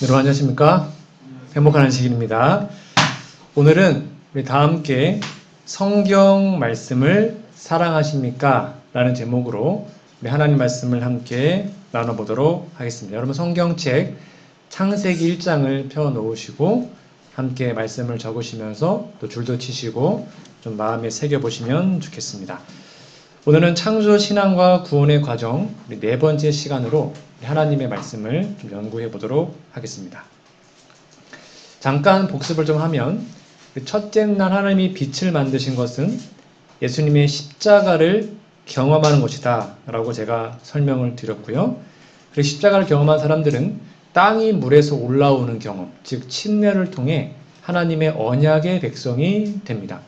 여러분 안녕하십니까? 행복한 안식일입니다. 오늘은 우리 다 함께 성경 말씀을 사랑하십니까? 라는 제목으로 우리 하나님 말씀을 함께 나눠보도록 하겠습니다. 여러분 성경책 창세기 1장을 펴놓으시고 함께 말씀을 적으시면서 또 줄도 치시고 좀 마음에 새겨보시면 좋겠습니다. 오늘은 창조 신앙과 구원의 과정 우리 네 번째 시간으로 하나님의 말씀을 좀 연구해 보도록 하겠습니다. 잠깐 복습을 좀 하면 첫째 날 하나님이 빛을 만드신 것은 예수님의 십자가를 경험하는 것이다 라고 제가 설명을 드렸고요. 그리고 십자가를 경험한 사람들은 땅이 물에서 올라오는 경험, 즉 침례를 통해 하나님의 언약의 백성이 됩니다.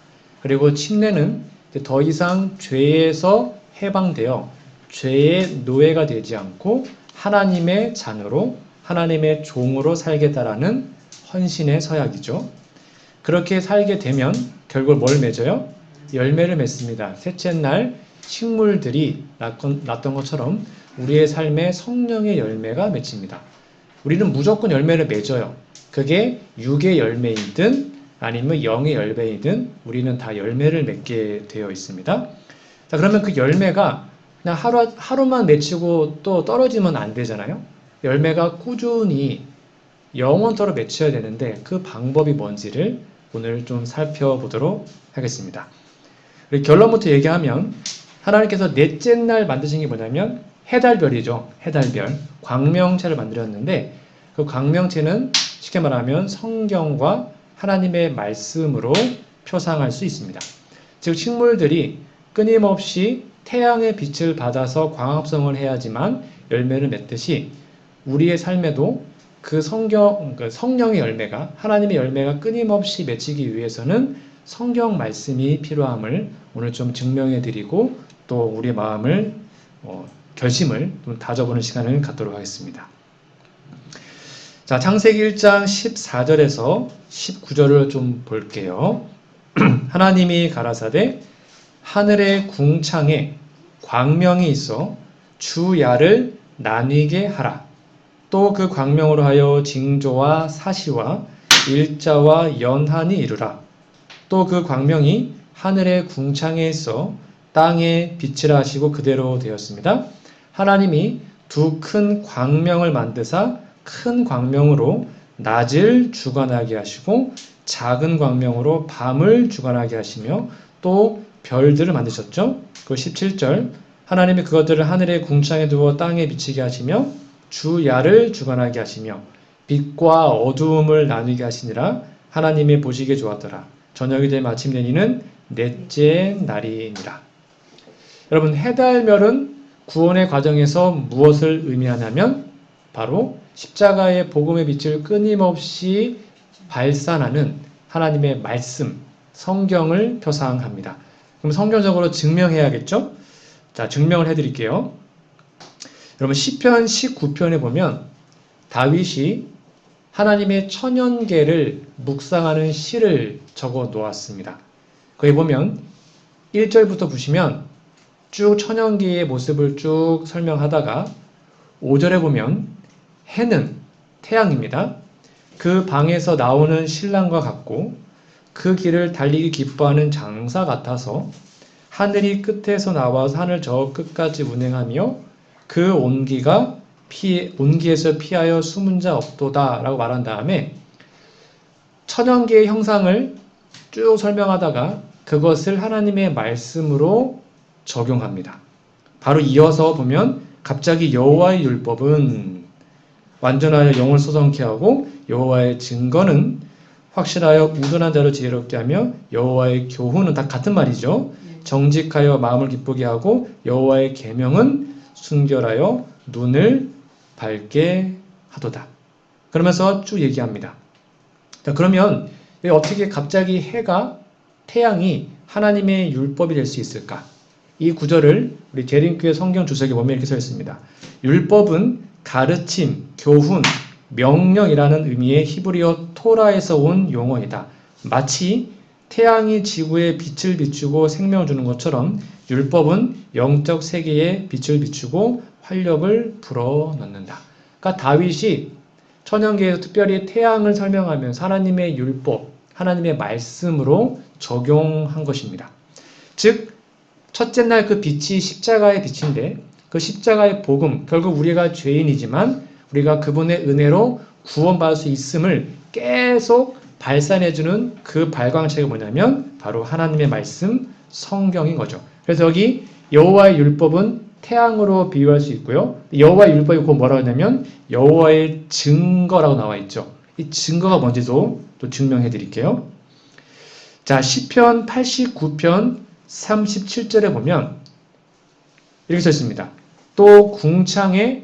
그리고 침례는 더 이상 죄에서 해방되어 죄의 노예가 되지 않고 하나님의 자녀로 하나님의 종으로 살겠다라는 헌신의 서약이죠. 그렇게 살게 되면 결국 뭘 맺어요? 열매를 맺습니다. 셋째 날 식물들이 났던 것처럼 우리의 삶에 성령의 열매가 맺힙니다. 우리는 무조건 열매를 맺어요. 그게 육의 열매이든 아니면 영의 열매이든 우리는 다 열매를 맺게 되어 있습니다. 자, 그러면 그 열매가 그냥 하루만 맺히고 또 떨어지면 안 되잖아요. 열매가 꾸준히 영원토록 맺혀야 되는데 그 방법이 뭔지를 오늘 좀 살펴보도록 하겠습니다. 결론부터 얘기하면 하나님께서 넷째 날 만드신 게 뭐냐면 해달별이죠. 해달별. 광명체를 만들었는데 그 광명체는 쉽게 말하면 성경과 하나님의 말씀으로 표상할 수 있습니다. 즉 식물들이 끊임없이 태양의 빛을 받아서 광합성을 해야지만 열매를 맺듯이 우리의 삶에도 그 성령의 열매가 하나님의 열매가 끊임없이 맺히기 위해서는 성경 말씀이 필요함을 오늘 좀 증명해 드리고 또 우리의 마음을 결심을 좀 다져보는 시간을 갖도록 하겠습니다. 자, 창세기 1장 14절에서 19절을 좀 볼게요. 하나님이 가라사대 하늘의 궁창에 광명이 있어 주야를 나뉘게 하라. 또 그 광명으로 하여 징조와 사시와 일자와 연한이 이루라. 또 그 광명이 하늘의 궁창에 있어 땅에 빛이라 하시고 그대로 되었습니다. 하나님이 두 큰 광명을 만드사 큰 광명으로 낮을 주관하게 하시고 작은 광명으로 밤을 주관하게 하시며 또 별들을 만드셨죠. 그 17절 하나님이 그것들을 하늘의 궁창에 두어 땅에 비치게 하시며 주야를 주관하게 하시며 빛과 어두움을 나누게 하시니라. 하나님이 보시기에 좋았더라. 저녁이 되면 아침 되니는 넷째 날이니라. 여러분 해달별은 구원의 과정에서 무엇을 의미하냐면 바로 십자가의 복음의 빛을 끊임없이 발산하는 하나님의 말씀, 성경을 표상합니다. 그럼 성경적으로 증명해야겠죠? 자, 증명을 해드릴게요. 여러분 시편 19편에 보면 다윗이 하나님의 천연계를 묵상하는 시를 적어 놓았습니다. 거기 보면 1절부터 보시면 쭉 천연계의 모습을 쭉 설명하다가 5절에 보면 해는 태양입니다. 그 방에서 나오는 신랑과 같고 그 길을 달리기 기뻐하는 장사 같아서 하늘이 끝에서 나와서 하늘 저 끝까지 운행하며 그 온기에서 피하여 숨은 자 없도다 라고 말한 다음에 천연계의 형상을 쭉 설명하다가 그것을 하나님의 말씀으로 적용합니다. 바로 이어서 보면 갑자기 여호와의 율법은 완전하여 영을 소성케 하고 여호와의 증거는 확실하여 우둔한 자를 지혜롭게 하며 여호와의 교훈은 다 같은 말이죠. 정직하여 마음을 기쁘게 하고 여호와의 계명은 순결하여 눈을 밝게 하도다. 그러면서 쭉 얘기합니다. 자, 그러면 어떻게 갑자기 태양이 하나님의 율법이 될 수 있을까? 이 구절을 우리 재림교회 성경 주석에 보면 이렇게 써 있습니다. 율법은 가르침, 교훈, 명령이라는 의미의 히브리어 토라에서 온 용어이다. 마치 태양이 지구에 빛을 비추고 생명을 주는 것처럼 율법은 영적 세계에 빛을 비추고 활력을 불어넣는다. 그러니까 다윗이 천연계에서 특별히 태양을 설명하면서 하나님의 율법, 하나님의 말씀으로 적용한 것입니다. 즉 첫째 날 그 빛이 십자가의 빛인데 그 십자가의 복음, 결국 우리가 죄인이지만 우리가 그분의 은혜로 구원받을 수 있음을 계속 발산해주는 그 발광체가 뭐냐면 바로 하나님의 말씀, 성경인 거죠. 그래서 여기 여호와의 율법은 태양으로 비유할 수 있고요. 여호와의 율법이 곧 뭐라고 하냐면 여호와의 증거라고 나와 있죠. 이 증거가 뭔지도 또 증명해 드릴게요. 자, 시편 89편 37절에 보면 이렇게 써 있습니다. 또 궁창에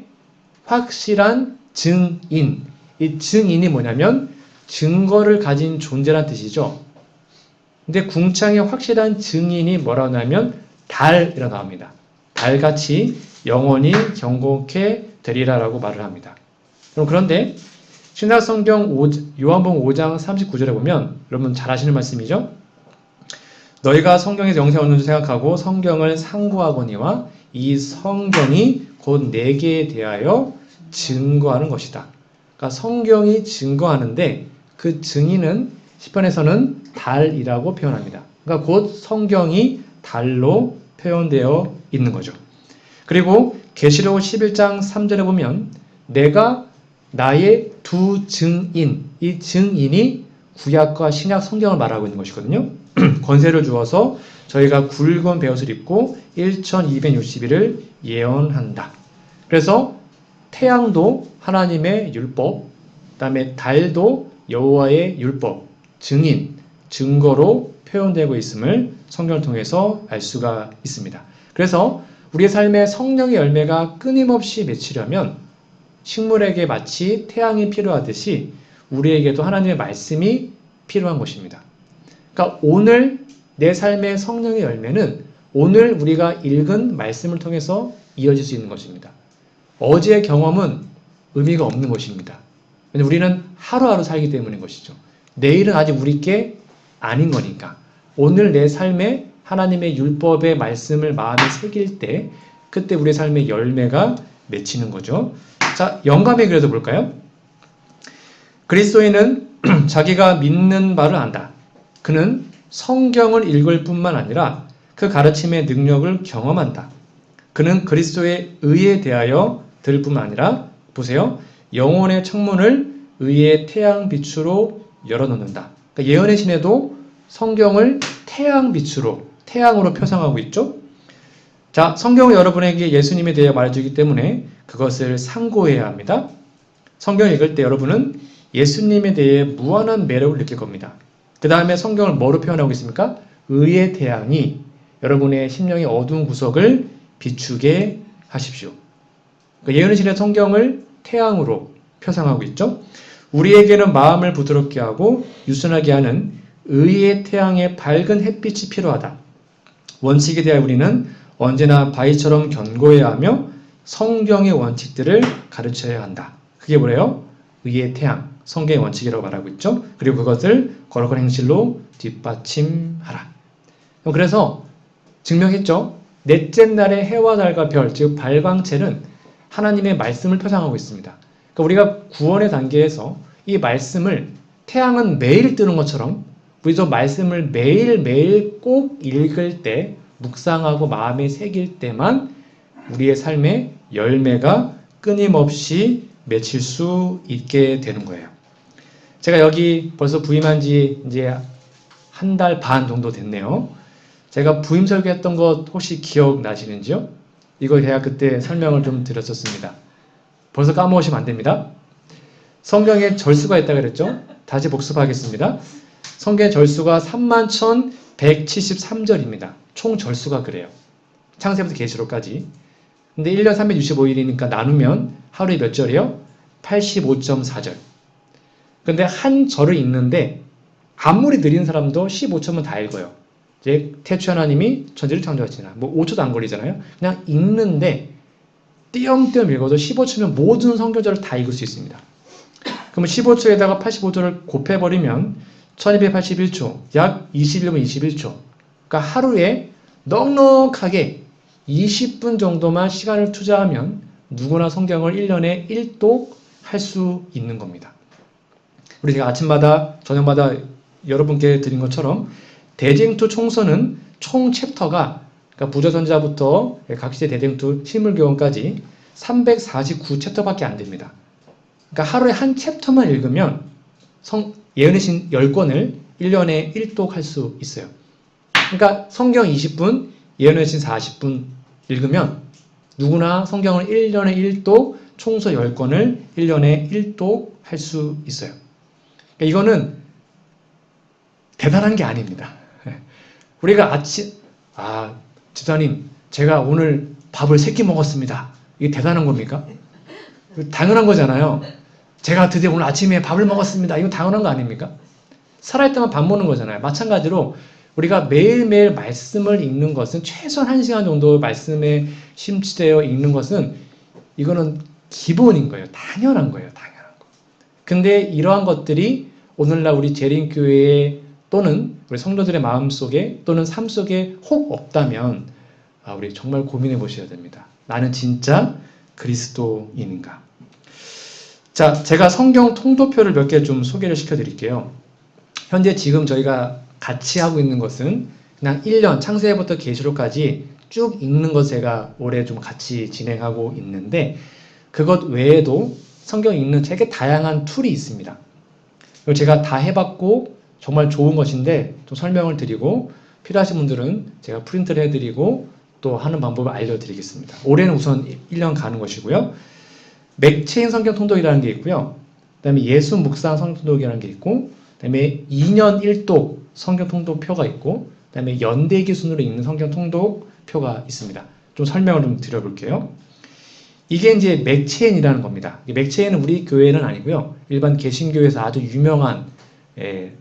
확실한 증인. 이 증인이 뭐냐면 증거를 가진 존재란 뜻이죠. 근데 궁창에 확실한 증인이 뭐라고 하냐면 달이라 나옵니다. 달같이 영원히 경고케 되리라라고 말을 합니다. 그런데 신약성경 요한복음 5장 39절에 보면 여러분 잘 아시는 말씀이죠. 너희가 성경에서 영생을 얻는 줄 생각하고 성경을 상고하거니와 이 성경이 곧 내게 대하여 증거하는 것이다. 그러니까 성경이 증거하는데 그 증인은 시편에서는 달이라고 표현합니다. 그러니까 곧 성경이 달로 표현되어 있는 거죠. 그리고 계시록 11장 3절에 보면 내가 나의 두 증인, 이 증인이 구약과 신약 성경을 말하고 있는 것이거든요. 권세를 주어서 저희가 굵은 베옷을 입고 1260일을 예언한다. 그래서 태양도 하나님의 율법, 그 다음에 달도 여호와의 율법, 증인, 증거로 표현되고 있음을 성경을 통해서 알 수가 있습니다. 그래서 우리의 삶에 성령의 열매가 끊임없이 맺히려면 식물에게 마치 태양이 필요하듯이 우리에게도 하나님의 말씀이 필요한 것입니다. 그러니까 오늘 내 삶의 성령의 열매는 오늘 우리가 읽은 말씀을 통해서 이어질 수 있는 것입니다. 어제의 경험은 의미가 없는 것입니다. 왜냐하면 우리는 하루하루 살기 때문인 것이죠. 내일은 아직 우리께 아닌 거니까. 오늘 내 삶에 하나님의 율법의 말씀을 마음에 새길 때 그때 우리의 삶의 열매가 맺히는 거죠. 자, 영감의 글에도 볼까요? 그리스도인은 자기가 믿는 바를 안다. 그는 성경을 읽을 뿐만 아니라 그 가르침의 능력을 경험한다. 그는 그리스도의 의에 대하여 들을 뿐만 아니라 보세요. 영혼의 창문을 의의 태양빛으로 열어놓는다. 그러니까 예언의 신에도 성경을 태양으로 표상하고 있죠. 자, 성경은 여러분에게 예수님에 대해 말해주기 때문에 그것을 상고해야 합니다. 성경을 읽을 때 여러분은 예수님에 대해 무한한 매력을 느낄 겁니다. 그 다음에 성경을 뭐로 표현하고 있습니까? 의의 태양이 여러분의 심령의 어두운 구석을 비추게 하십시오. 그러니까 예언의 신의 성경을 태양으로 표상하고 있죠. 우리에게는 마음을 부드럽게 하고 유순하게 하는 의의 태양의 밝은 햇빛이 필요하다. 원칙에 대하여 우리는 언제나 바위처럼 견고해야 하며 성경의 원칙들을 가르쳐야 한다. 그게 뭐래요? 의의 태양, 성경의 원칙이라고 말하고 있죠. 그리고 그것을 거룩한 행실로 뒷받침하라. 그래서 증명했죠. 넷째 날의 해와 달과 별, 즉 발광체는 하나님의 말씀을 표상하고 있습니다. 그러니까 우리가 구원의 단계에서 이 말씀을 태양은 매일 뜨는 것처럼 우리도 말씀을 매일매일 꼭 읽을 때 묵상하고 마음에 새길 때만 우리의 삶의 열매가 끊임없이 맺힐 수 있게 되는 거예요. 제가 여기 벌써 부임한 지 이제 한 달 반 정도 됐네요. 제가 부임 설교했던 것 혹시 기억나시는지요? 이거 제가 그때 설명을 좀 드렸었습니다. 벌써 까먹으시면 안 됩니다. 성경에 절수가 있다고 그랬죠? 다시 복습하겠습니다. 성경의 절수가 31,173절입니다. 총 절수가 그래요. 창세부터 계시록까지. 근데 1년 365일이니까 나누면 하루에 몇 절이요? 85.4절. 근데 한 절을 읽는데 아무리 느린 사람도 15초면 다 읽어요. 이제 태초 하나님이 천지를 창조하시나 뭐 5초도 안 걸리잖아요. 그냥 읽는데 띄엄띄엄 읽어도 15초면 모든 성경절을 다 읽을 수 있습니다. 그러면 15초에다가 85초를 곱해버리면 1281초, 약 21분 21초. 그러니까 하루에 넉넉하게 20분 정도만 시간을 투자하면 누구나 성경을 1년에 1독 할 수 있는 겁니다. 우리 제가 아침마다 저녁마다 여러분께 드린 것처럼 대쟁투 총서는 총 챕터가 그러니까 부조선자부터 각 시대 대쟁투 실물교훈까지 349챕터밖에 안 됩니다. 그러니까 하루에 한 챕터만 읽으면 예언의 신 10권을 1년에 1독 할 수 있어요. 그러니까 성경 20분, 예언의 신 40분 읽으면 누구나 성경을 1년에 1독, 총서 10권을 1년에 1독 할 수 있어요. 그러니까 이거는 대단한 게 아닙니다. 우리가 집사님, 제가 오늘 밥을 3끼 먹었습니다. 이게 대단한 겁니까? 당연한 거잖아요. 제가 드디어 오늘 아침에 밥을 먹었습니다. 이거 당연한 거 아닙니까? 살아있을 때만 밥 먹는 거잖아요. 마찬가지로 우리가 매일매일 말씀을 읽는 것은 최소한 1시간 정도 말씀에 심취되어 읽는 것은 이거는 기본인 거예요. 당연한 거예요. 당연한 거. 근데 이러한 것들이 오늘날 우리 재림교회에 또는 우리 성도들의 마음속에 또는 삶 속에 혹 없다면 우리 정말 고민해 보셔야 됩니다. 나는 진짜 그리스도인인가? 자, 제가 성경 통도표를 몇 개 좀 소개를 시켜드릴게요. 현재 지금 저희가 같이 하고 있는 것은 그냥 1년 창세기부터 계시록까지 쭉 읽는 것 제가 올해 좀 같이 진행하고 있는데 그것 외에도 성경 읽는 되게 다양한 툴이 있습니다. 이걸 제가 다 해봤고 정말 좋은 것인데 좀 설명을 드리고 필요하신 분들은 제가 프린트를 해드리고 또 하는 방법을 알려드리겠습니다. 올해는 우선 1년 가는 것이고요. 맥체인 성경 통독이라는 게 있고요. 그 다음에 예수 묵상 성경 통독이라는 게 있고 그 다음에 2년 1독 성경 통독표가 있고 그 다음에 연대 기준으로 읽는 성경 통독표가 있습니다. 좀 설명을 좀 드려볼게요. 이게 이제 맥체인이라는 겁니다. 맥체인은 우리 교회는 아니고요. 일반 개신교에서 아주 유명한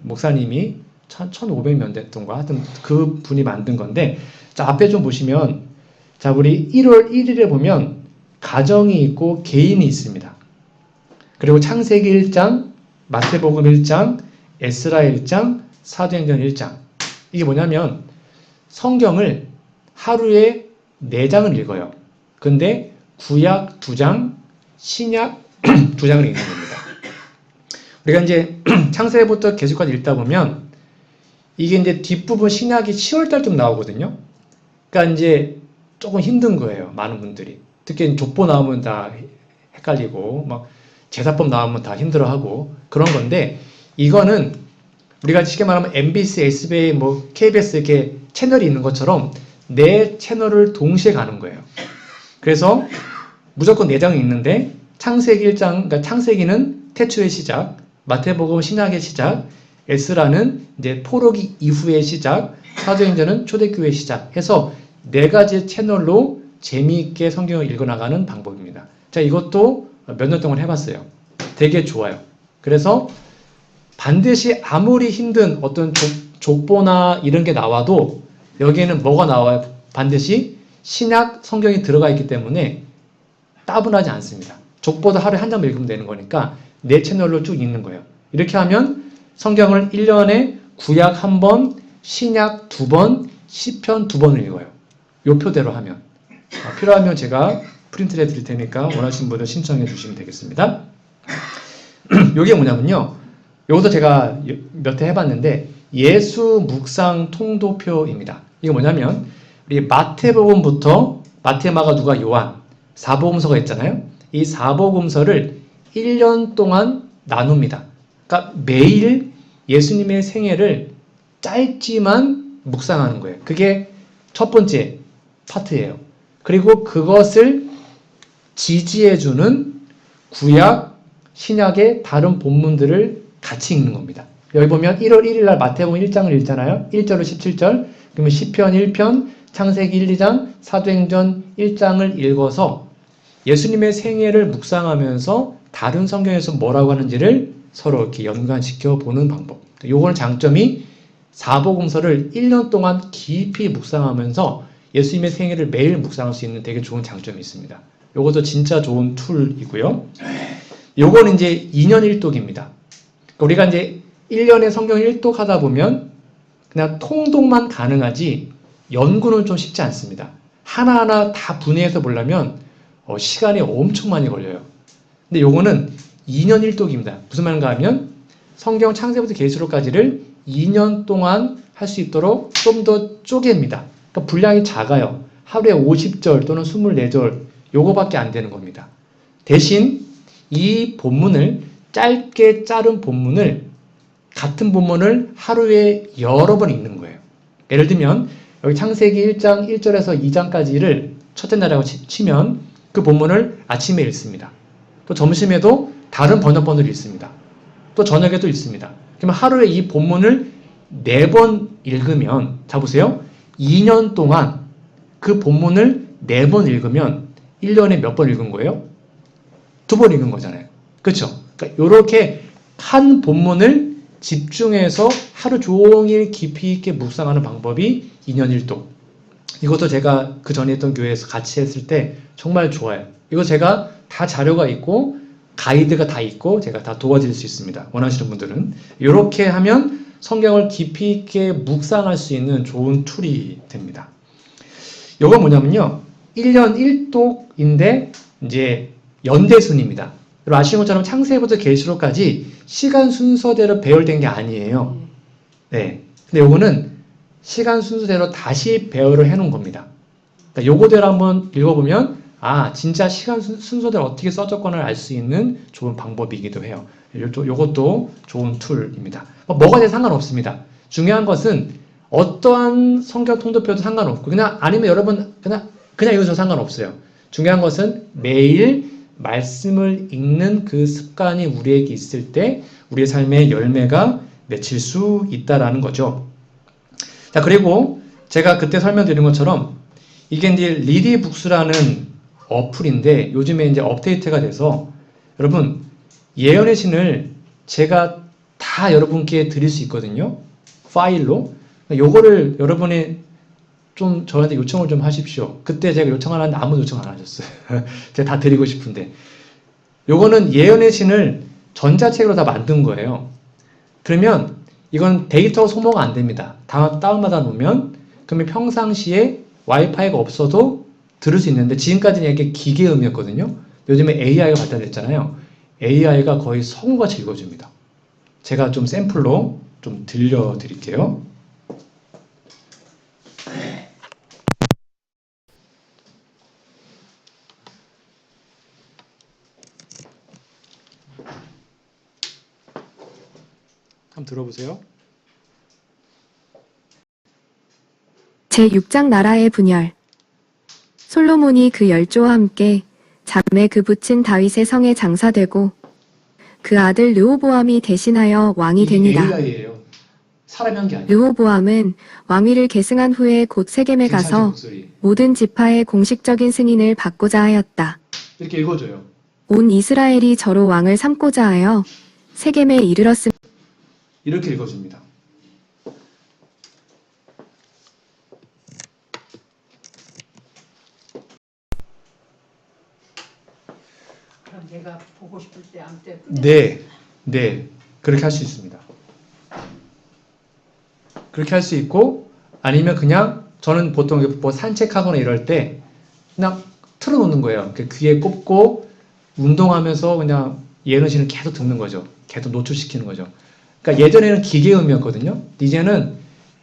목사님이 1500년 됐던가 하여튼 그 분이 만든 건데 자 앞에 좀 보시면 자 우리 1월 1일에 보면 가정이 있고 개인이 있습니다. 그리고 창세기 1장, 마태복음 1장, 에스라 1장, 사도행전 1장 이게 뭐냐면 성경을 하루에 4장을 읽어요. 근데 구약 2장, 신약 2장을 읽는 겁니다. 우리가 이제 창세기부터 계속까지 읽다 보면 이게 이제 뒷부분 신약이 10월달쯤 나오거든요. 그러니까 이제 조금 힘든 거예요. 많은 분들이. 특히 족보 나오면 다 헷갈리고 막 제사법 나오면 다 힘들어하고 그런 건데 이거는 우리가 쉽게 말하면 MBC, SBA, 뭐 KBS 이렇게 채널이 있는 것처럼 내 채널을 동시에 가는 거예요. 그래서 무조건 4장이 있는데 창세기 1장, 그러니까 창세기는 태초의 시작, 마태복음 신약의 시작, 에스라는 이제 포로기 이후의 시작, 사도행전은 초대교회의 시작 해서 4가지 채널로 재미있게 성경을 읽어나가는 방법입니다. 자, 이것도 몇 년 동안 해봤어요. 되게 좋아요. 그래서 반드시 아무리 힘든 어떤 족보나 이런 게 나와도 여기에는 뭐가 나와요? 반드시 신약 성경이 들어가 있기 때문에 따분하지 않습니다. 족보도 하루에 한 장 읽으면 되는 거니까 내 채널로 쭉 읽는 거예요. 이렇게 하면 성경을 1년에 구약 1번, 신약 2번, 시편 2번을 읽어요. 요 표대로 하면. 필요하면 제가 프린트를 해드릴 테니까 원하시는 분들 신청해 주시면 되겠습니다. 요게 뭐냐면요. 요것도 제가 몇 회 해봤는데 예수 묵상 통도표입니다. 이게 뭐냐면 우리 마태복음부터 마태, 마가, 누가, 요한 4복음서가 있잖아요. 이 4복음서를 1년 동안 나눕니다. 그러니까 매일 예수님의 생애를 짧지만 묵상하는 거예요. 그게 첫 번째 파트예요. 그리고 그것을 지지해주는 구약, 신약의 다른 본문들을 같이 읽는 겁니다. 여기 보면 1월 1일 날 마태복음 1장을 읽잖아요. 1절로 17절. 그러면 시편 1편, 창세기 1, 2장, 사도행전 1장을 읽어서 예수님의 생애를 묵상하면서 다른 성경에서 뭐라고 하는지를 서로 이렇게 연관시켜 보는 방법. 요거는 장점이 4복음서를 1년 동안 깊이 묵상하면서 예수님의 생애를 매일 묵상할 수 있는 되게 좋은 장점이 있습니다. 요것도 진짜 좋은 툴이고요. 요거는 이제 2년 1독입니다. 우리가 이제 1년에 성경 1독 하다 보면 그냥 통독만 가능하지 연구는 좀 쉽지 않습니다. 하나하나 다 분해해서 보려면 시간이 엄청 많이 걸려요. 근데 요거는 2년 1독입니다. 무슨 말인가 하면 성경 창세부터 계시록까지를 2년 동안 할 수 있도록 좀 더 쪼갭니다. 그러니까 분량이 작아요. 하루에 50절 또는 24절 요거밖에 안 되는 겁니다. 대신 이 본문을 짧게 자른 본문을 같은 본문을 하루에 여러 번 읽는 거예요. 예를 들면 여기 창세기 1장 1절에서 2장까지를 첫째 날이라고 치면 그 본문을 아침에 읽습니다. 또 점심에도 다른 번역본을 읽습니다. 또 저녁에도 읽습니다. 그러면 하루에 이 본문을 4번 읽으면, 자 보세요. 2년 동안 그 본문을 4번 읽으면 1년에 몇 번 읽은 거예요? 2번 읽은 거잖아요. 그렇죠? 그러니까 이렇게 한 본문을 집중해서 하루 종일 깊이 있게 묵상하는 방법이 2년 1독. 이것도 제가 그 전에 했던 교회에서 같이 했을 때 정말 좋아요. 이거 제가 다 자료가 있고 가이드가 다 있고 제가 다 도와드릴 수 있습니다. 원하시는 분들은. 이렇게 하면 성경을 깊이 있게 묵상할 수 있는 좋은 툴이 됩니다. 이건 뭐냐면요. 1년 1독인데 이제 연대순입니다. 여러분 아시는 것처럼 창세기부터 계시록까지 시간 순서대로 배열된 게 아니에요. 네. 근데 요거는 시간 순서대로 다시 배열을 해 놓은 겁니다. 그러니까 요거대로 한번 읽어보면 아 진짜 시간 순서대로 어떻게 써졌거나 알 수 있는 좋은 방법이기도 해요. 요것도 좋은 툴입니다. 뭐가 돼도 상관없습니다. 중요한 것은 어떠한 성경 통독표도 상관없고 그냥 아니면 여러분 그냥 읽어도 상관없어요. 중요한 것은 매일 말씀을 읽는 그 습관이 우리에게 있을 때 우리의 삶의 열매가 맺힐 수 있다라는 거죠. 자, 그리고 제가 그때 설명드린 것처럼 이게 이제 리디북스라는 어플인데 요즘에 이제 업데이트가 돼서 여러분 예언의 신을 제가 다 여러분께 드릴 수 있거든요. 파일로. 요거를 여러분이 좀 저한테 요청을 좀 하십시오. 그때 제가 요청을 하는데 아무도 요청 안 하셨어요. 제가 다 드리고 싶은데. 요거는 예언의 신을 전자책으로 다 만든 거예요. 그러면 이건 데이터 소모가 안 됩니다. 다운받아 놓으면 그러면 평상시에 와이파이가 없어도 들을 수 있는데 지금까지는 이게 기계음이었거든요. 요즘에 AI가 발달됐잖아요. AI가 거의 성우같이 읽어줍니다. 제가 좀 샘플로 좀 들려드릴게요. 한번 들어보세요. 제6장 나라의 분열. 솔로몬이 그 열조와 함께 잠에 그 부친 다윗의 성에 장사되고 그 아들 르호보암이 대신하여 왕이 됩니다. AI예요. 사람이 한 게 아니에요. 르호보암은 왕위를 계승한 후에 곧 세겜에 가서 목소리. 모든 지파의 공식적인 승인을 받고자 하였다. 이렇게 읽어줘요. 온 이스라엘이 저로 왕을 삼고자 하여 세겜에 이르렀음. 이렇게 읽어줍니다. 그럼 내가 보고 싶을 때 아무 때 네. 그렇게 할 수 있습니다. 그렇게 할 수 있고, 아니면 그냥, 저는 보통 뭐 산책하거나 이럴 때, 그냥 틀어놓는 거예요. 귀에 꽂고, 운동하면서 그냥 예언신을 계속 듣는 거죠. 계속 노출시키는 거죠. 그러니까 예전에는 기계음이었거든요. 이제는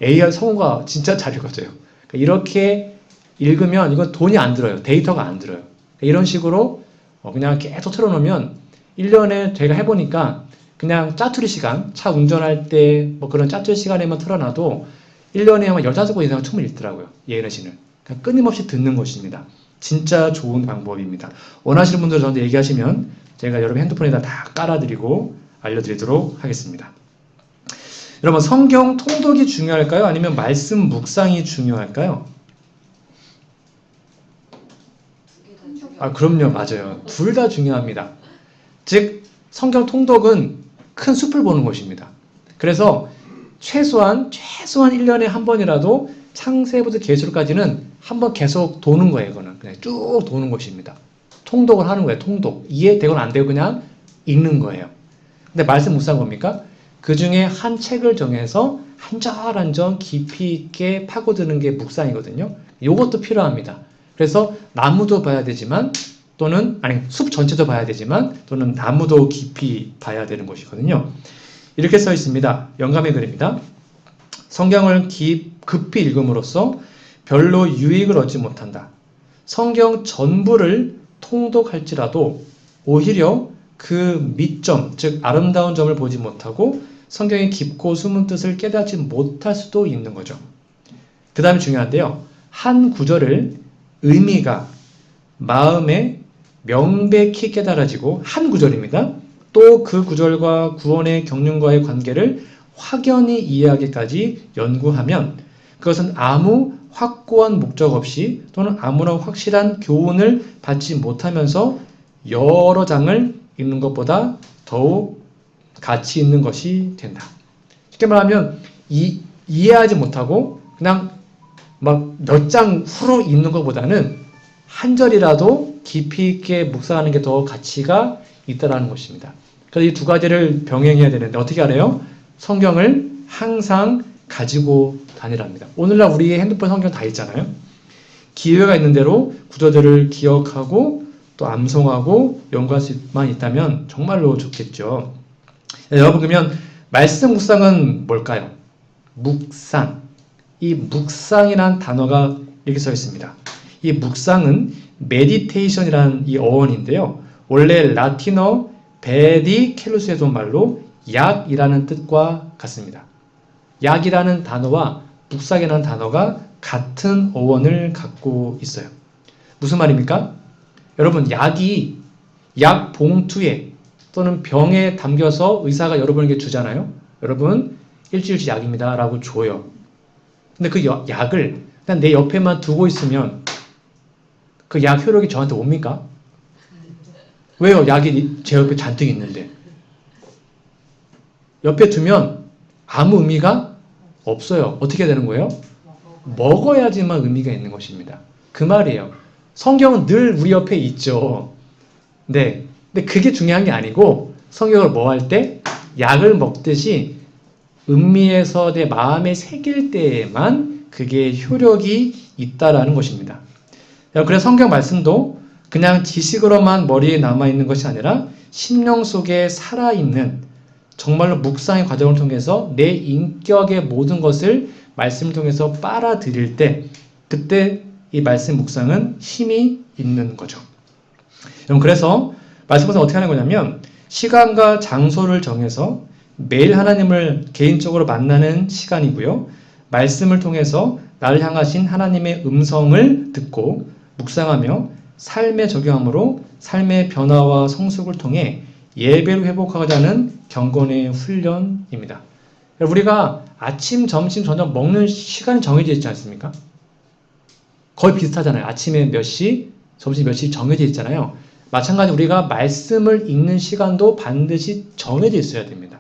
AI 성우가 진짜 잘 읽어져요. 그러니까 이렇게 읽으면 이건 돈이 안 들어요. 데이터가 안 들어요. 그러니까 이런 식으로 그냥 계속 틀어놓으면 1년에 제가 해보니까 그냥 짜투리 시간, 차 운전할 때 뭐 그런 짜투리 시간에만 틀어놔도 1년에 아마 15번 이상 충분히 읽더라고요. 예언신을. 그러니까 끊임없이 듣는 것입니다. 진짜 좋은 방법입니다. 원하시는 분들 저한테 얘기하시면 제가 여러분 핸드폰에다 다 깔아드리고 알려드리도록 하겠습니다. 여러분 성경 통독이 중요할까요? 아니면 말씀 묵상이 중요할까요? 아 그럼요. 맞아요. 둘 다 중요합니다. 즉 성경 통독은 큰 숲을 보는 것입니다. 그래서 최소한 1년에 한 번이라도 창세부터 계시록까지는 한 번 계속 도는 거예요. 이거는 그냥 쭉 도는 것입니다. 통독을 하는 거예요. 통독. 이해되거나 안 되고 그냥 읽는 거예요. 근데 말씀 묵상은 뭡니까? 그 중에 한 책을 정해서 한 절 한 절 깊이 있게 파고드는 게 묵상이거든요. 이것도 필요합니다. 그래서 나무도 봐야 되지만 또는 아니 숲 전체도 봐야 되지만 또는 나무도 깊이 봐야 되는 것이거든요. 이렇게 써 있습니다. 영감의 글입니다. 성경을 급히 읽음으로써 별로 유익을 얻지 못한다. 성경 전부를 통독할지라도 오히려 그 밑점, 즉 아름다운 점을 보지 못하고 성경의 깊고 숨은 뜻을 깨닫지 못할 수도 있는 거죠. 그 다음에 중요한데요. 한 구절을 의미가 마음에 명백히 깨달아지고 한 구절입니다. 또 그 구절과 구원의 경륜과의 관계를 확연히 이해하기까지 연구하면 그것은 아무 확고한 목적 없이 또는 아무런 확실한 교훈을 받지 못하면서 여러 장을 읽는 것보다 더욱 가치 있는 것이 된다. 쉽게 말하면 이해하지 못하고 그냥 막 몇 장 후로 읽는 것보다는 한 절이라도 깊이 있게 묵상하는 게 더 가치가 있다는 것입니다. 그래서 이 두 가지를 병행해야 되는데 어떻게 하래요? 성경을 항상 가지고 다니랍니다. 오늘날 우리의 핸드폰 성경 다 있잖아요. 기회가 있는 대로 구절들을 기억하고 또 암송하고 연구할 수만 있다면 정말로 좋겠죠. 여러분 그러면 말씀 묵상은 뭘까요? 묵상. 이 묵상이라는 단어가 이렇게 써 있습니다. 이 묵상은 메디테이션이라는 이 어원인데요. 원래 라틴어 베디켈루스에서 온 말로 약이라는 뜻과 같습니다. 약이라는 단어와 묵상이라는 단어가 같은 어원을 갖고 있어요. 무슨 말입니까? 여러분 약이 약 봉투에 또는 병에 담겨서 의사가 여러분에게 주잖아요. 여러분 일주일치 약입니다 라고 줘요. 근데 그 약을 그냥 내 옆에만 두고 있으면 그 약 효력이 저한테 옵니까? 왜요? 약이 제 옆에 잔뜩 있는데. 옆에 두면 아무 의미가 없어요. 어떻게 되는 거예요? 먹어야지만 의미가 있는 것입니다. 그 말이에요. 성경은 늘 우리 옆에 있죠. 네. 근데 그게 중요한 게 아니고 성경을 뭐 할 때? 약을 먹듯이 음미해서 내 마음에 새길 때에만 그게 효력이 있다라는 것입니다. 그래서 성경 말씀도 그냥 지식으로만 머리에 남아있는 것이 아니라 심령 속에 살아있는 정말로 묵상의 과정을 통해서 내 인격의 모든 것을 말씀을 통해서 빨아들일 때 그때 이 말씀 묵상은 힘이 있는 거죠. 그래서 말씀 묵상 어떻게 하는 거냐면 시간과 장소를 정해서 매일 하나님을 개인적으로 만나는 시간이고요. 말씀을 통해서 나를 향하신 하나님의 음성을 듣고 묵상하며 삶에 적용함으로 삶의 변화와 성숙을 통해 예배를 회복하고자 하는 경건의 훈련입니다. 우리가 아침, 점심, 저녁 먹는 시간이 정해져 있지 않습니까? 거의 비슷하잖아요. 아침에 몇 시, 점심 몇 시 정해져 있잖아요. 마찬가지로 우리가 말씀을 읽는 시간도 반드시 정해져 있어야 됩니다.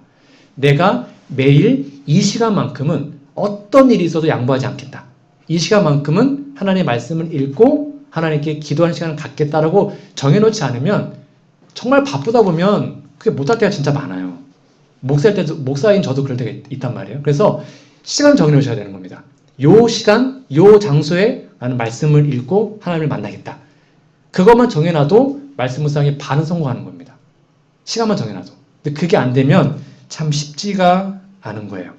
내가 매일 이 시간만큼은 어떤 일이 있어도 양보하지 않겠다. 이 시간만큼은 하나님의 말씀을 읽고 하나님께 기도하는 시간을 갖겠다라고 정해놓지 않으면 정말 바쁘다 보면 그게 못할 때가 진짜 많아요. 목사인 저도 그럴 때가 있단 말이에요. 그래서 시간 정해놓으셔야 되는 겁니다. 요 시간, 요 장소에 나는 말씀을 읽고 하나님을 만나겠다. 그것만 정해놔도 말씀 묵상에 반은 성공하는 겁니다. 시간만 정해놔도. 근데 그게 안 되면 참 쉽지가 않은 거예요.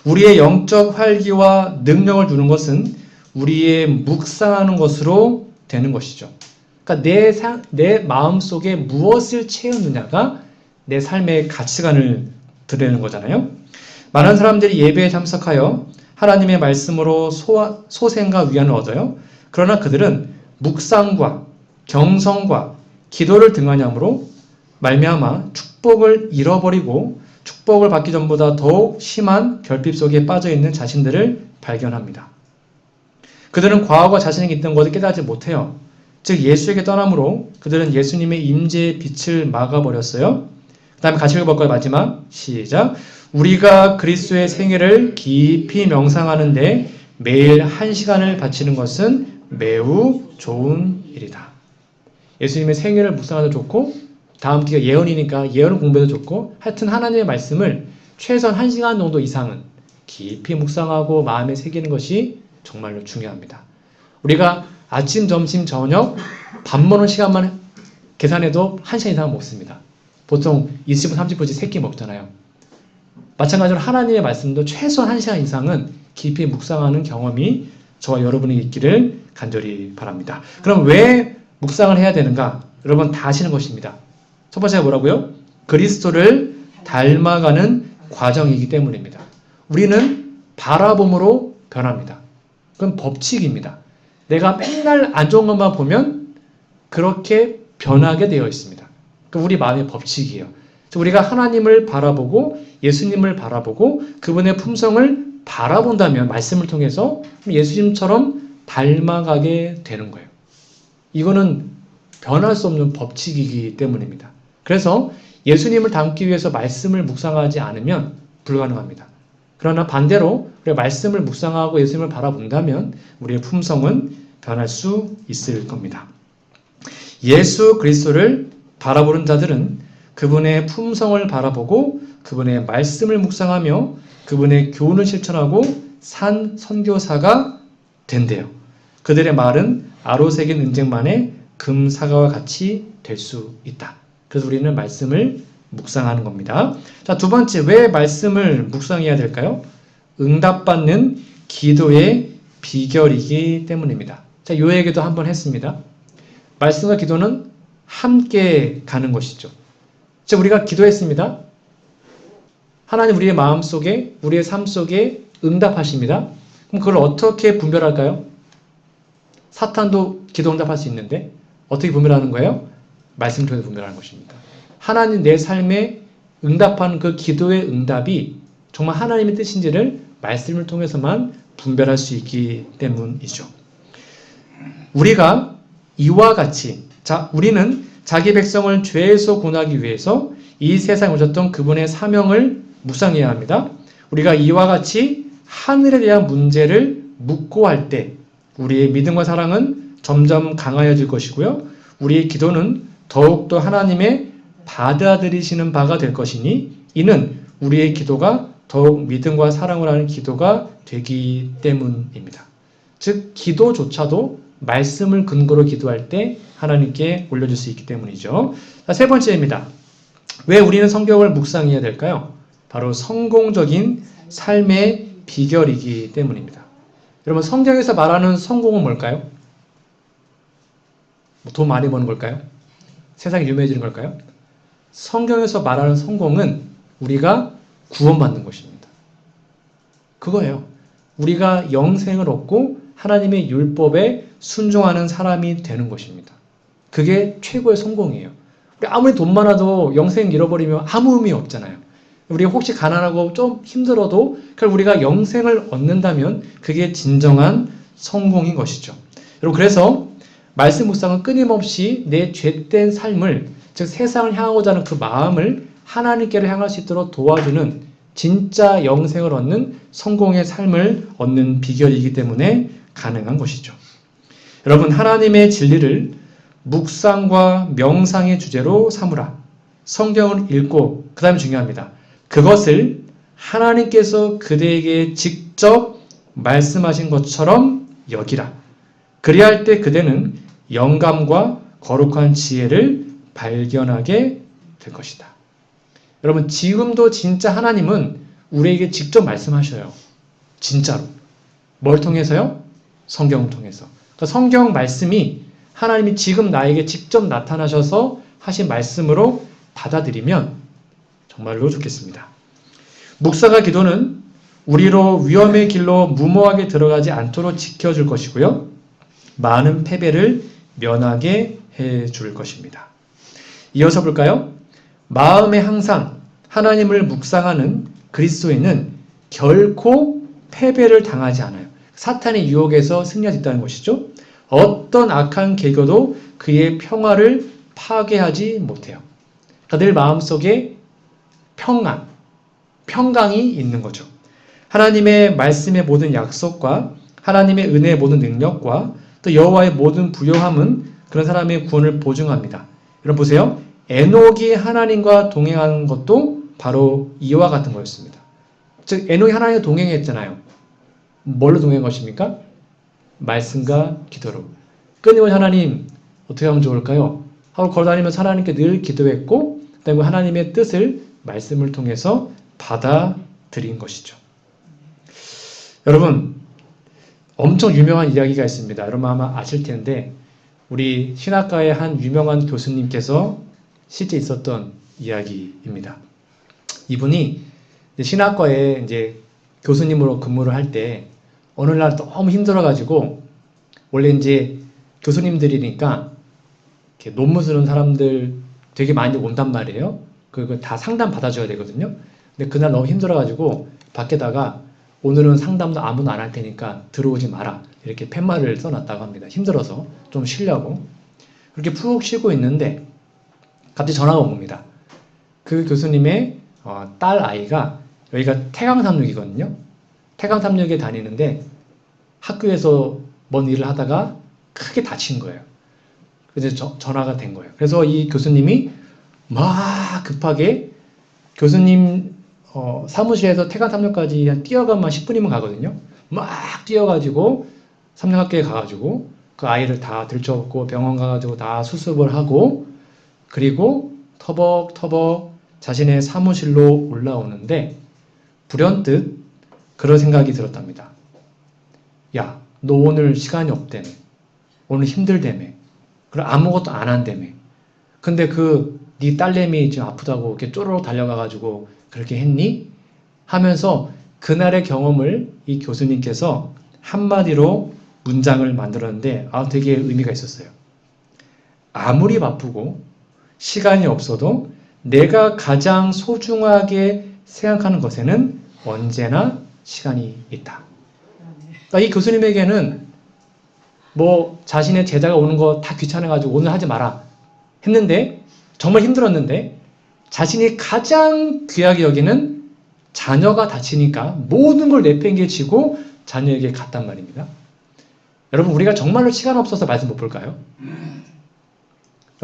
우리의 영적 활기와 능력을 주는 것은 우리의 묵상하는 것으로 되는 것이죠. 그러니까 내 마음속에 무엇을 채우느냐가 내 삶의 가치관을 드러내는 거잖아요. 많은 사람들이 예배에 참석하여 하나님의 말씀으로 소생과 위안을 얻어요. 그러나 그들은 묵상과 경성과 기도를 등한함으로 말미암아 축복을 잃어버리고 축복을 받기 전보다 더욱 심한 결핍 속에 빠져있는 자신들을 발견합니다. 그들은 과거가 자신에게 있던 것을 깨닫지 못해요. 즉 예수에게 떠남으로 그들은 예수님의 임재의 빛을 막아버렸어요. 그 다음에 같이 읽어볼까요? 마지막 시작. 우리가 그리스도의 생애를 깊이 명상하는데 매일 1시간을 바치는 것은 매우 좋은 일이다. 예수님의 생애를 묵상하도 좋고 다음 기가 예언이니까 예언을 공부해도 좋고 하여튼 하나님의 말씀을 최소한 1시간 정도 이상은 깊이 묵상하고 마음에 새기는 것이 정말로 중요합니다. 우리가 아침, 점심, 저녁 밥 먹는 시간만 계산해도 1시간 이상 먹습니다. 보통 20분, 30분씩 3끼 먹잖아요. 마찬가지로 하나님의 말씀도 최소한 1시간 이상은 깊이 묵상하는 경험이 저와 여러분에게 있기를 간절히 바랍니다. 그럼 왜 묵상을 해야 되는가? 여러분 다 아시는 것입니다. 첫 번째가 뭐라고요? 그리스도를 닮아가는 과정이기 때문입니다. 우리는 바라봄으로 변합니다. 그건 법칙입니다. 내가 맨날 안 좋은 것만 보면 그렇게 변하게 되어 있습니다. 그 우리 마음의 법칙이에요. 우리가 하나님을 바라보고 예수님을 바라보고 그분의 품성을 바라본다면 말씀을 통해서 예수님처럼 닮아가게 되는 거예요. 이거는 변할 수 없는 법칙이기 때문입니다. 그래서 예수님을 닮기 위해서 말씀을 묵상하지 않으면 불가능합니다. 그러나 반대로 우리가 말씀을 묵상하고 예수님을 바라본다면 우리의 품성은 변할 수 있을 겁니다. 예수 그리스도를 바라보는 자들은 그분의 품성을 바라보고 그분의 말씀을 묵상하며 그분의 교훈을 실천하고 산 선교사가 된대요. 그들의 말은 아로새긴 은쟁만의 금사과와 같이 될 수 있다. 그래서 우리는 말씀을 묵상하는 겁니다. 자, 두 번째, 왜 말씀을 묵상해야 될까요? 응답받는 기도의 비결이기 때문입니다. 자, 요 얘기도 한번 했습니다. 말씀과 기도는 함께 가는 것이죠. 자, 우리가 기도했습니다. 하나님 우리의 마음 속에, 우리의 삶 속에 응답하십니다. 그럼 그걸 어떻게 분별할까요? 사탄도 기도 응답할 수 있는데 어떻게 분별하는 거예요? 말씀을 통해서 분별하는 것입니다. 하나님 내 삶에 응답한 그 기도의 응답이 정말 하나님의 뜻인지를 말씀을 통해서만 분별할 수 있기 때문이죠. 우리가 이와 같이 우리는 자기 백성을 죄에서 구원하기 위해서 이 세상에 오셨던 그분의 사명을 묵상해야 합니다. 우리가 이와 같이 하늘에 대한 문제를 묻고 할 때 우리의 믿음과 사랑은 점점 강하여질 것이고요. 우리의 기도는 더욱더 하나님의 받아들이시는 바가 될 것이니 이는 우리의 기도가 더욱 믿음과 사랑을 하는 기도가 되기 때문입니다. 즉 기도조차도 말씀을 근거로 기도할 때 하나님께 올려줄 수 있기 때문이죠. 자, 세 번째입니다. 왜 우리는 성경을 묵상해야 될까요? 바로 성공적인 삶의 비결이기 때문입니다. 여러분 성경에서 말하는 성공은 뭘까요? 돈 많이 버는 걸까요? 세상에 유명해지는 걸까요? 성경에서 말하는 성공은 우리가 구원받는 것입니다. 그거예요. 우리가 영생을 얻고 하나님의 율법에 순종하는 사람이 되는 것입니다. 그게 최고의 성공이에요. 우리 아무리 돈 많아도 영생 잃어버리면 아무 의미 없잖아요. 우리 혹시 가난하고 좀 힘들어도 우리가 영생을 얻는다면 그게 진정한 성공인 것이죠. 여러분 그래서 말씀 묵상은 끊임없이 내 죄된 삶을 즉 세상을 향하고자 하는 그 마음을 하나님께로 향할 수 있도록 도와주는 진짜 영생을 얻는 성공의 삶을 얻는 비결이기 때문에 가능한 것이죠. 여러분 하나님의 진리를 묵상과 명상의 주제로 삼으라. 성경을 읽고 그 다음에 중요합니다. 그것을 하나님께서 그대에게 직접 말씀하신 것처럼 여기라. 그리할 때 그대는 영감과 거룩한 지혜를 발견하게 될 것이다. 여러분 지금도 진짜 하나님은 우리에게 직접 말씀하셔요. 진짜로. 뭘 통해서요? 성경을 통해서. 그러니까 성경 말씀이 하나님이 지금 나에게 직접 나타나셔서 하신 말씀으로 받아들이면 정말로 좋겠습니다. 묵상과 기도는 우리로 위험의 길로 무모하게 들어가지 않도록 지켜줄 것이고요. 많은 패배를 면하게 해줄 것입니다. 이어서 볼까요? 마음에 항상 하나님을 묵상하는 그리스도인은 결코 패배를 당하지 않아요. 사탄의 유혹에서 승리할 수 있다는 것이죠. 어떤 악한 계교도 그의 평화를 파괴하지 못해요. 늘 마음속에 평강이 있는 거죠. 하나님의 말씀의 모든 약속과 하나님의 은혜의 모든 능력과 또 여호와의 모든 부요함은 그런 사람의 구원을 보증합니다. 여러분 보세요. 에녹이 하나님과 동행하는 것도 바로 이와 같은 거였습니다. 즉 에녹이 하나님과 동행했잖아요. 뭘로 동행한 것입니까? 말씀과 기도로. 끊임없이 하나님 어떻게 하면 좋을까요? 하고 걸어다니면서 하나님께 늘 기도했고 그다음에 하나님의 뜻을 말씀을 통해서 받아들인 것이죠. 여러분 엄청 유명한 이야기가 있습니다. 여러분 아마 아실 텐데 우리 신학과의 한 유명한 교수님께서 실제 있었던 이야기입니다. 이분이 신학과에 이제 교수님으로 근무를 할 때 어느 날 너무 힘들어가지고 원래 이제 교수님들이니까 이렇게 논문 쓰는 사람들 되게 많이 온단 말이에요. 그거 다 상담 받아줘야 되거든요. 근데 그날 너무 힘들어가지고 밖에다가 오늘은 상담도 아무도 안 할 테니까 들어오지 마라 이렇게 팻말을 써놨다고 합니다. 힘들어서 좀 쉬려고. 그렇게 푹 쉬고 있는데 갑자기 전화가 온 겁니다. 그 교수님의 딸 아이가 여기가 태강삼육이거든요. 태강삼육에 다니는데 학교에서 뭔 일을 하다가 크게 다친 거예요. 그래서 전화가 된 거예요. 그래서 이 교수님이 막 급하게 교수님 사무실에서 태강삼육까지 한 뛰어가면 10분이면 가거든요. 막 뛰어가지고 삼육학교에 가가지고 그 아이를 다 들쳐업고 병원 가가지고 다 수습을 하고 그리고 터벅터벅 자신의 사무실로 올라오는데 불현듯 그런 생각이 들었답니다. 야, 너 오늘 시간이 없다며. 오늘 힘들다며. 그럼 아무것도 안 한다며. 근데 네 딸내미 지금 아프다고 이렇게 쪼르륵 달려가가지고 그렇게 했니? 하면서 그날의 경험을 이 교수님께서 한마디로 문장을 만들었는데 되게 의미가 있었어요. 아무리 바쁘고 시간이 없어도 내가 가장 소중하게 생각하는 것에는 언제나 시간이 있다. 그러니까 이 교수님에게는 뭐 자신의 제자가 오는 거 다 귀찮아가지고 오늘 하지 마라 했는데 정말 힘들었는데 자신이 가장 귀하게 여기는 자녀가 다치니까 모든 걸 내팽개치고 자녀에게 갔단 말입니다. 여러분 우리가 정말로 시간 없어서 말씀 못 볼까요?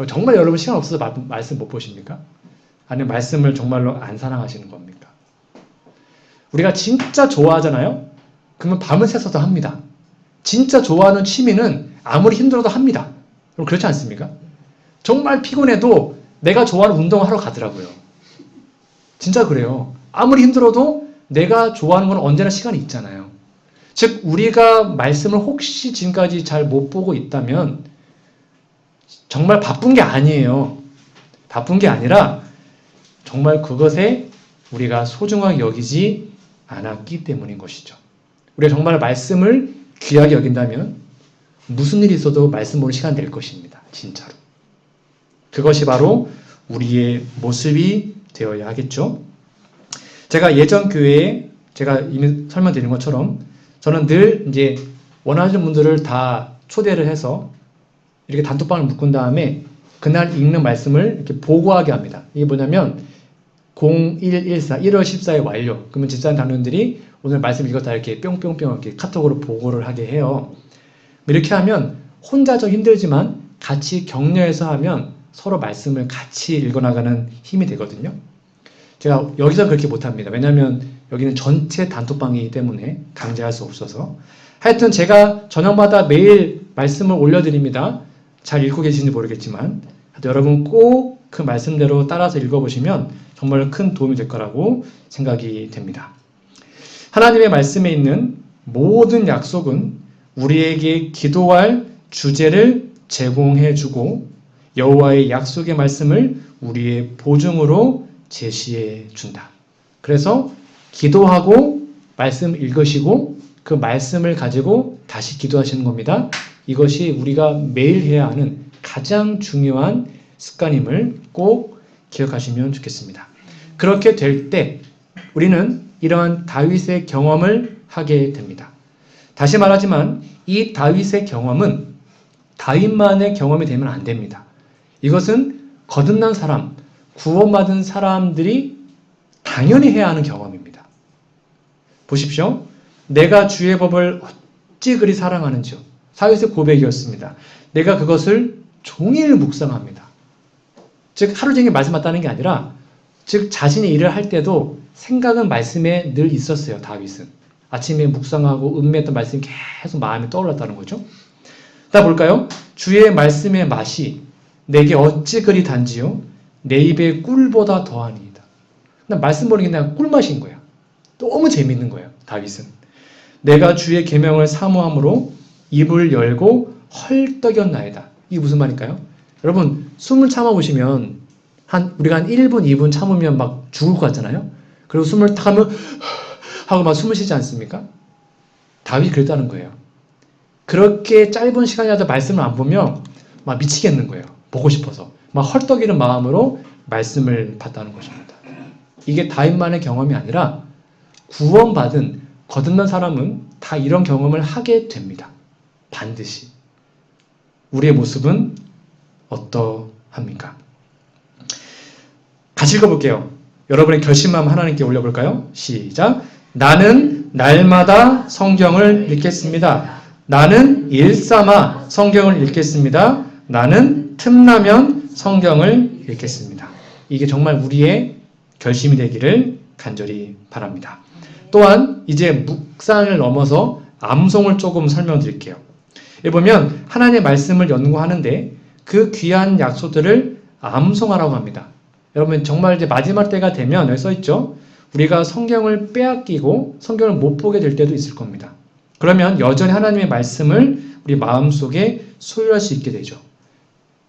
정말 여러분 시간 없어서 말씀 못 보십니까? 아니면 말씀을 정말로 안 사랑하시는 겁니까? 우리가 진짜 좋아하잖아요? 그러면 밤을 새서도 합니다. 진짜 좋아하는 취미는 아무리 힘들어도 합니다. 그럼 그렇지 않습니까? 정말 피곤해도 내가 좋아하는 운동을 하러 가더라고요. 진짜 그래요. 아무리 힘들어도 내가 좋아하는 건 언제나 시간이 있잖아요. 즉 우리가 말씀을 혹시 지금까지 잘 못 보고 있다면 정말 바쁜 게 아니에요. 바쁜 게 아니라 정말 그것에 우리가 소중하게 여기지 않았기 때문인 것이죠. 우리가 정말 말씀을 귀하게 여긴다면 무슨 일이 있어도 말씀 보는 시간 될 것입니다. 진짜로. 그것이 바로 우리의 모습이 되어야 하겠죠. 제가 예전 교회에 제가 이미 설명드린 것처럼 저는 늘 이제 원하시는 분들을 다 초대를 해서 이렇게 단톡방을 묶은 다음에 그날 읽는 말씀을 이렇게 보고하게 합니다. 이게 뭐냐면 0114, 1월 14일 완료. 그러면 집사님 당론들이 오늘 말씀 읽었다 이렇게 뿅뿅뿅 이렇게 카톡으로 보고를 하게 해요. 이렇게 하면 혼자 좀 힘들지만 같이 격려해서 하면 서로 말씀을 같이 읽어나가는 힘이 되거든요. 제가 여기서 그렇게 못합니다. 왜냐하면 여기는 전체 단톡방이기 때문에 강제할 수 없어서. 하여튼 제가 저녁마다 매일 말씀을 올려드립니다. 잘 읽고 계시는지 모르겠지만 여러분 꼭 그 말씀대로 따라서 읽어보시면 정말 큰 도움이 될 거라고 생각이 됩니다. 하나님의 말씀에 있는 모든 약속은 우리에게 기도할 주제를 제공해주고 여호와의 약속의 말씀을 우리의 보증으로 제시해 준다. 그래서 기도하고 말씀 읽으시고 그 말씀을 가지고 다시 기도하시는 겁니다. 이것이 우리가 매일 해야 하는 가장 중요한 습관임을 꼭 기억하시면 좋겠습니다. 그렇게 될 때 우리는 이러한 다윗의 경험을 하게 됩니다. 다시 말하지만 이 다윗의 경험은 다윗만의 경험이 되면 안 됩니다. 이것은 거듭난 사람, 구원받은 사람들이 당연히 해야 하는 경험입니다. 보십시오. 내가 주의 법을 어찌 그리 사랑하는지요. 다윗의 고백이었습니다. 내가 그것을 종일 묵상합니다. 즉 하루 종일 말씀 맞다는 게 아니라 즉 자신이 일을 할 때도 생각은 말씀에 늘 있었어요. 다윗은. 아침에 묵상하고 음미했던 말씀이 계속 마음에 떠올랐다는 거죠. 다 볼까요? 주의 말씀의 맛이 내게 어찌 그리 단지요? 내 입에 꿀보다 더하니이다. 그냥 말씀 보는 게 그냥 꿀맛인 거야. 너무 재밌는 거예요. 다윗은. 내가 주의 계명을 사모함으로 입을 열고 헐떡였나이다. 이게 무슨 말일까요? 여러분 숨을 참아보시면 우리가 한 1분, 2분 참으면 막 죽을 것 같잖아요. 그리고 숨을 탁 하면 하고 막 숨을 쉬지 않습니까? 다윗이 그랬다는 거예요. 그렇게 짧은 시간이라도 말씀을 안 보면 막 미치겠는 거예요. 보고 싶어서. 막 헐떡이는 마음으로 말씀을 봤다는 것입니다. 이게 다윗만의 경험이 아니라 구원받은 거듭난 사람은 다 이런 경험을 하게 됩니다. 반드시. 우리의 모습은 어떠합니까? 같이 읽어볼게요. 여러분의 결심마음 하나님께 올려볼까요? 시작. 나는 날마다 성경을 읽겠습니다. 나는 일삼아 성경을 읽겠습니다. 나는 틈나면 성경을 읽겠습니다. 이게 정말 우리의 결심이 되기를 간절히 바랍니다. 또한 이제 묵상을 넘어서 암송을 조금 설명드릴게요. 여기 보면 하나님의 말씀을 연구하는데 그 귀한 약속들을 암송하라고 합니다. 여러분 정말 이제 마지막 때가 되면 여기 써있죠. 우리가 성경을 빼앗기고 성경을 못 보게 될 때도 있을 겁니다. 그러면 여전히 하나님의 말씀을 우리 마음속에 소유할 수 있게 되죠.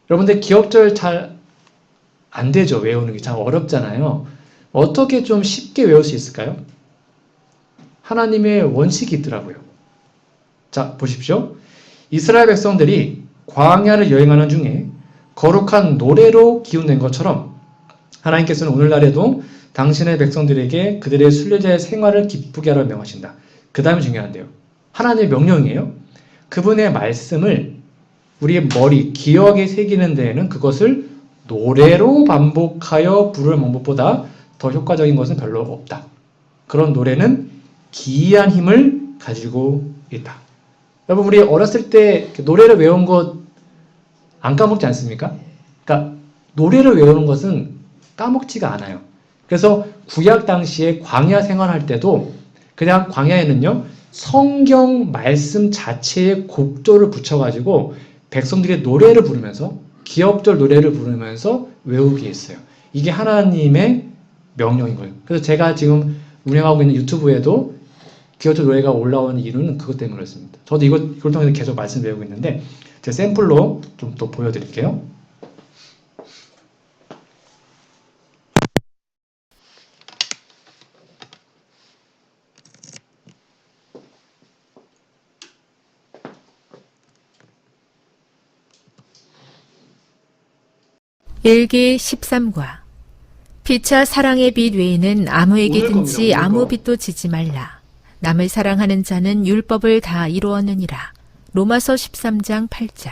여러분들 기억절 잘 안 되죠. 외우는 게 참 어렵잖아요. 어떻게 좀 쉽게 외울 수 있을까요? 하나님의 원칙이 있더라고요. 자, 보십시오. 이스라엘 백성들이 광야를 여행하는 중에 거룩한 노래로 기운낸 것처럼 하나님께서는 오늘날에도 당신의 백성들에게 그들의 순례자의 생활을 기쁘게 하라 명하신다. 그 다음에 중요한데요. 하나님의 명령이에요. 그분의 말씀을 우리의 머리, 기억에 새기는 데에는 그것을 노래로 반복하여 부르는 방법보다 더 효과적인 것은 별로 없다. 그런 노래는 기이한 힘을 가지고 있다. 여러분 우리 어렸을 때 노래를 외운 것 안 까먹지 않습니까? 그러니까 노래를 외우는 것은 까먹지가 않아요. 그래서 구약 당시에 광야 생활할 때도 그냥 광야에는요 성경 말씀 자체에 곡조를 붙여가지고 백성들이 노래를 부르면서 기억절 노래를 부르면서 외우게 했어요. 이게 하나님의 명령인 거예요. 그래서 제가 지금 운영하고 있는 유튜브에도 기억절 노래가 올라오는 이유는 그것 때문에 그렇습니다. 저도 이걸 통해서 계속 말씀 배우고 있는데 제 샘플로 좀 또 보여드릴게요. 일기 13과 피차 사랑의 빛 외에는 아무에게든지 오늘 아무 거. 빛도 지지 말라. 남을 사랑하는 자는 율법을 다 이루었느니라. 로마서 13장 8절.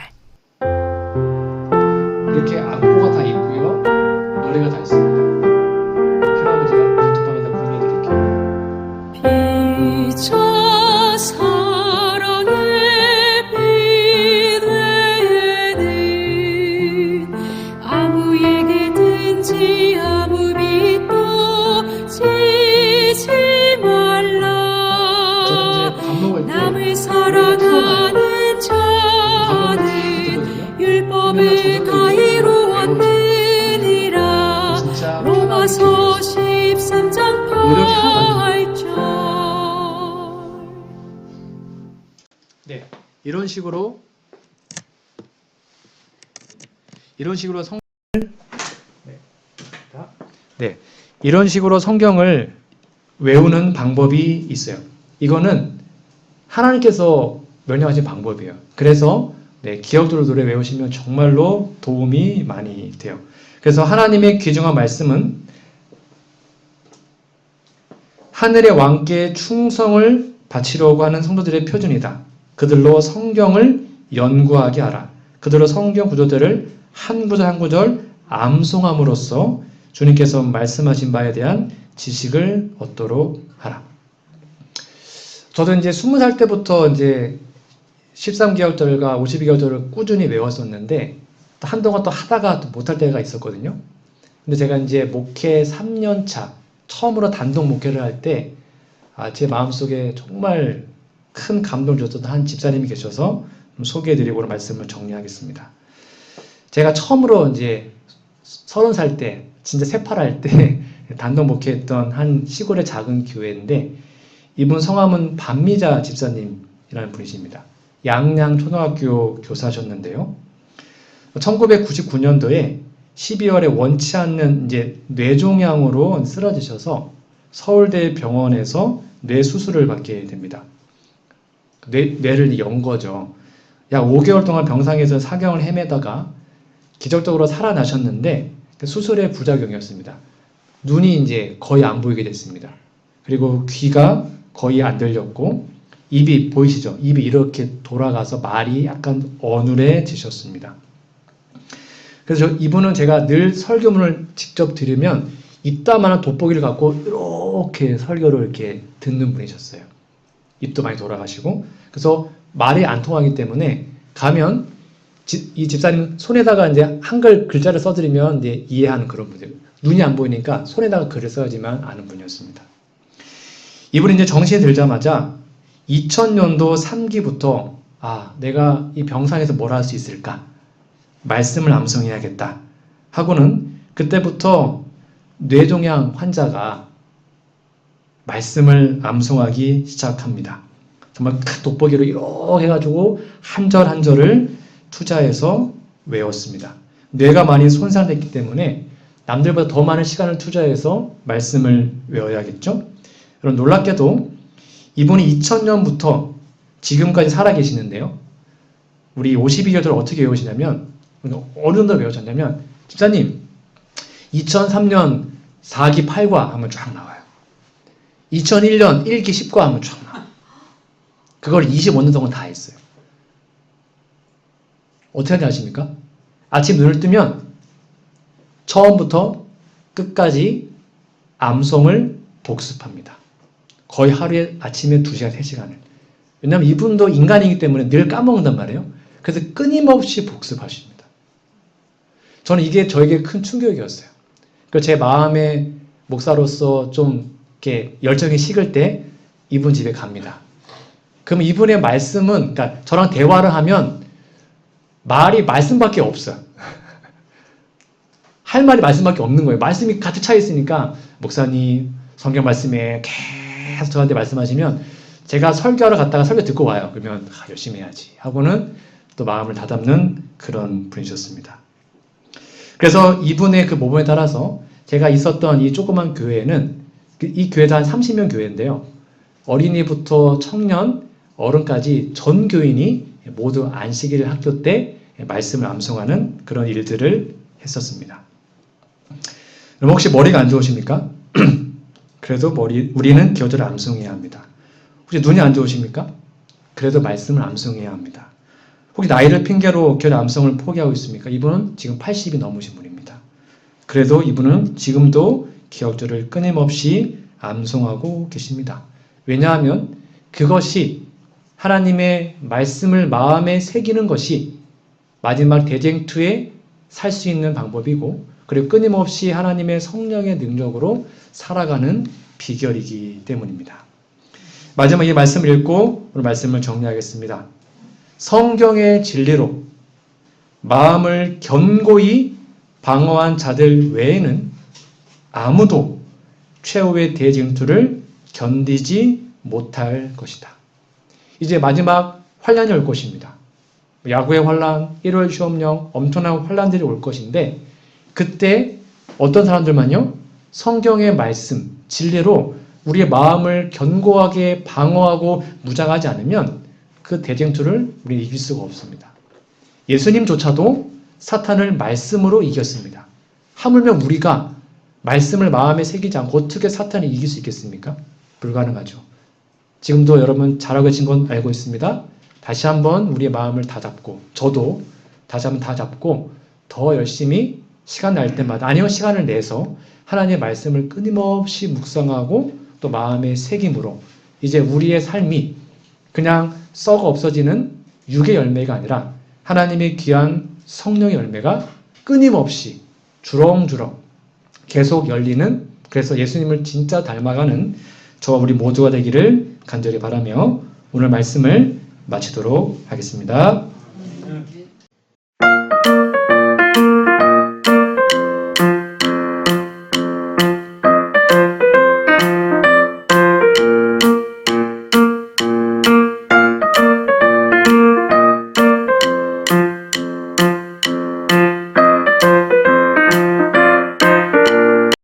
이렇게 악보가 다 있고요. 노래가 다 있습니다. 필요하면 제가 유튜브에다 공유해드릴게요. 피차 사랑의 빛 외에는 아무에게든지 아무 빛도 지지 말라. 저는 이제 밥 먹을 때 남을 사랑하는 자는 율법을 다 이루었느니라. 진짜 로마서 13장 노력이 하나도 안 8절. 네, 이런 식으로 이런 식으로 성경을 외우는 방법이 있어요. 이거는 하나님께서 명령하신 방법이에요. 그래서 기억대로 노래 외우시면 정말로 도움이 많이 돼요. 그래서 하나님의 귀중한 말씀은 하늘의 왕께 충성을 바치려고 하는 성도들의 표준이다. 그들로 성경을 연구하게 하라. 그들로 성경 구조들을 한 구절 한 구절 암송함으로써 주님께서 말씀하신 바에 대한 지식을 얻도록 하라. 저도 이제 20살 때부터 이제 13개월절과 52개월절을 꾸준히 외웠었는데 또 한동안 또 하다가 또 못할 때가 있었거든요. 근데 제가 이제 목회 3년 차 처음으로 단독 목회를 할 때 제 마음속에 정말 큰 감동을 줬던 한 집사님이 계셔서 소개해드리고 오늘 말씀을 정리하겠습니다. 제가 처음으로 이제 30살 때, 진짜 새파랄 때 단독 목회했던 한 시골의 작은 교회인데, 이분 성함은 반미자 집사님이라는 분이십니다. 양양 초등학교 교사셨는데요. 1999년도에 12월에 원치 않는 이제 뇌종양으로 쓰러지셔서 서울대 병원에서 뇌 수술을 받게 됩니다. 뇌를 연 거죠. 약 5개월 동안 병상에서 사경을 헤매다가 기적적으로 살아나셨는데 수술의 부작용이었습니다. 눈이 이제 거의 안 보이게 됐습니다. 그리고 귀가 거의 안 들렸고 입이 보이시죠? 입이 이렇게 돌아가서 말이 약간 어눌해지셨습니다. 그래서 이분은 제가 늘 설교문을 직접 들으면 이따만한 돋보기를 갖고 이렇게 설교를 이렇게 듣는 분이셨어요. 입도 많이 돌아가시고. 그래서 말이 안 통하기 때문에 가면 이 집사님 손에다가 이제 한글 글자를 써드리면 이제 이해하는 그런 분들. 눈이 안 보이니까 손에다가 글을 써야지만 아는 분이었습니다. 이분이 이제 정신이 들자마자 2000년도 3기부터 내가 이 병상에서 뭘 할 수 있을까? 말씀을 암송해야겠다 하고는 그때부터 뇌종양 환자가 말씀을 암송하기 시작합니다. 정말 큰 돋보기로 이렇게 해가지고 한 절 한 절을 투자해서 외웠습니다. 뇌가 많이 손상됐기 때문에 남들보다 더 많은 시간을 투자해서 말씀을 외워야겠죠. 여러분 놀랍게도 이분이 2000년부터 지금까지 살아계시는데요. 우리 52교도를 어떻게 외우시냐면 어느 정도 외우셨냐면 집사님 2003년 4기 8과 하면 쫙 나와요. 2001년 1기 10과 하면 쫙 나와요. 그걸 25년 동안 다 했어요. 어떻게 하는지 아십니까? 아침 눈을 뜨면 처음부터 끝까지 암송을 복습합니다. 거의 하루에 아침에 2시간, 3시간을. 왜냐하면 이분도 인간이기 때문에 늘 까먹는단 말이에요. 그래서 끊임없이 복습하십니다. 저는 이게 저에게 큰 충격이었어요. 그래서 제 마음의 목사로서 좀 이렇게 열정이 식을 때 이분 집에 갑니다. 그럼 이분의 말씀은, 그러니까 저랑 대화를 하면 말이 말씀밖에 없어요. 할 말이 말씀밖에 없는 거예요. 말씀이 가득 차 있으니까 목사님 성경 말씀에 계속 저한테 말씀하시면 제가 설교하러 갔다가 설교 듣고 와요. 그러면 열심히 해야지 하고는 또 마음을 다잡는 그런 분이셨습니다. 그래서 이분의 그 모범에 따라서 제가 있었던 이 조그만 교회는 이 교회도 한 30명 교회인데요. 어린이부터 청년, 어른까지 전 교인이 모두 안식일 학교 때 말씀을 암송하는 그런 일들을 했었습니다. 그럼 혹시 머리가 안 좋으십니까? 그래도 우리는 기도를 암송해야 합니다. 혹시 눈이 안 좋으십니까? 그래도 말씀을 암송해야 합니다. 혹시 나이를 핑계로 기도 암송을 포기하고 있습니까? 이분은 지금 80이 넘으신 분입니다. 그래도 이분은 지금도 기억절을 끊임없이 암송하고 계십니다. 왜냐하면 그것이 하나님의 말씀을 마음에 새기는 것이 마지막 대쟁투에 살 수 있는 방법이고, 그리고 끊임없이 하나님의 성령의 능력으로 살아가는 비결이기 때문입니다. 마지막 이 말씀을 읽고 오늘 말씀을 정리하겠습니다. 성경의 진리로 마음을 견고히 방어한 자들 외에는 아무도 최후의 대쟁투를 견디지 못할 것이다. 이제 마지막 환란이 올 것입니다. 야구의 환란, 1월 시험령, 엄청난 환란들이 올 것인데 그때 어떤 사람들만요? 성경의 말씀, 진리로 우리의 마음을 견고하게 방어하고 무장하지 않으면 그 대쟁투를 우리는 이길 수가 없습니다. 예수님조차도 사탄을 말씀으로 이겼습니다. 하물며 우리가 말씀을 마음에 새기지 않고 어떻게 사탄을 이길 수 있겠습니까? 불가능하죠. 지금도 여러분 잘하고 계신 건 알고 있습니다. 다시 한번 우리의 마음을 다잡고, 저도 다시 한번 다잡고 더 열심히 시간 날 때마다, 아니요 시간을 내서 하나님의 말씀을 끊임없이 묵상하고 또 마음의 새김으로 이제 우리의 삶이 그냥 썩어 없어지는 육의 열매가 아니라 하나님의 귀한 성령의 열매가 끊임없이 주렁주렁 계속 열리는, 그래서 예수님을 진짜 닮아가는 저와 우리 모두가 되기를 간절히 바라며 오늘 말씀을 마치도록 하겠습니다.